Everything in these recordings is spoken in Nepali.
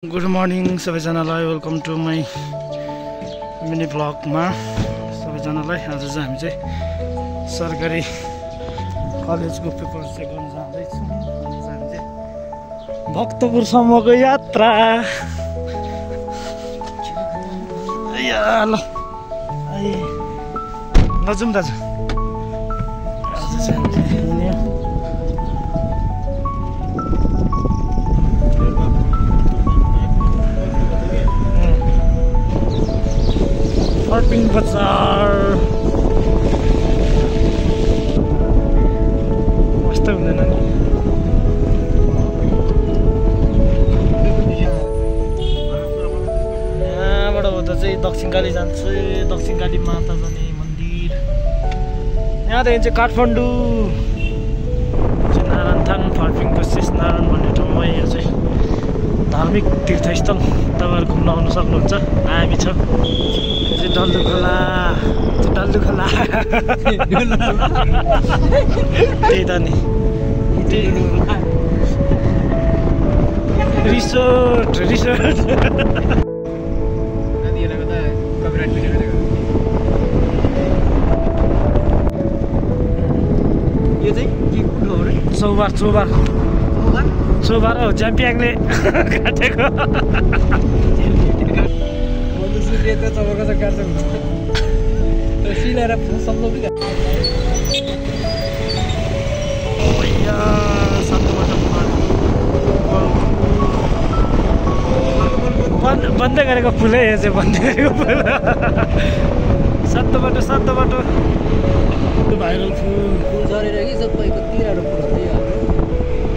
गुड मर्निङ सबैजनालाई, वेलकम टु माई मिनी भ्लगमा सबैजनालाई। आज चाहिँ हामी चाहिँ सरकारी कलेजको पेपर चेक गर्न जाँदैछौँ। आज चाहिँ हामी चाहिँ भक्तपुरसम्मको यात्रा। ल जाउँ दाजु। आज चाहिँ फर्पिङ बजार मस्त हुँदैन नि। यहाँबाट हुँदा चाहिँ दक्षिणकाली जान्छ। दक्षिणकाली माता जाने मन्दिर यहाँदेखि चाहिँ काठमाडौँ चाहिँ नारायणथान फर्पिङको शेष नारायण भन्ने ठाउँमा। यहाँ चाहिँ धार्मिक तीर्थस्थल, तपाईँहरू घुम्न आउनु सक्नुहुन्छ। हामी छ डल्लु खोला, त्यही त नि, रिसोर्ट यो चाहिँ के कुन हो रे? चौबार हो, च्याम्पियनले काटेको। बन्दै गरेको फुल है, यो चाहिँ बन्दै गरेको फुल। सत्तो बाटो भाइरल फुल झरेर कि सबै कति राम्रो फुल हो यो।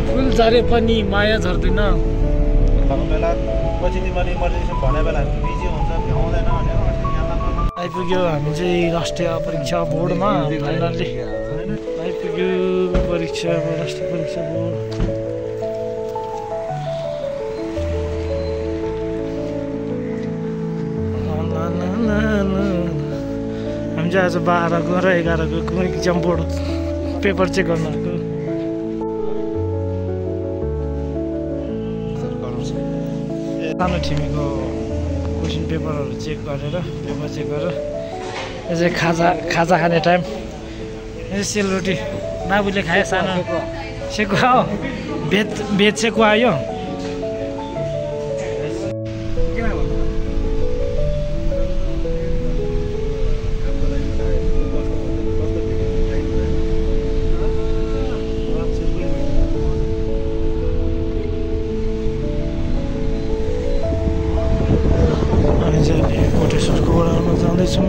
फुल झरे पनि माया झर्दैन। बेला पछि तिमीले इमर्जेन्सी भने बेला बिजी हुन्छ, भ्याउँदैन भनेर आइपुग्यो हामी चाहिँ राष्ट्रिय परीक्षा बोर्डमा। फाइनल्ली आइपुग्यो राष्ट्रिय परीक्षा बोर्ड। हामी चाहिँ आज 12को र 11को इक्जाम बोर्ड पेपर चेक गर्न आएको। सानो ठिमीको क्वेसन पेपरहरू चेक गरेर पेपर चेक गरेर यो चाहिँ खाजा खाने टाइम। यो सेलरोटी बाबुले खायो, सानो सेको हो, भेज सेको आयो। कोटेश्वरको ओडाउन जाँदैछौँ।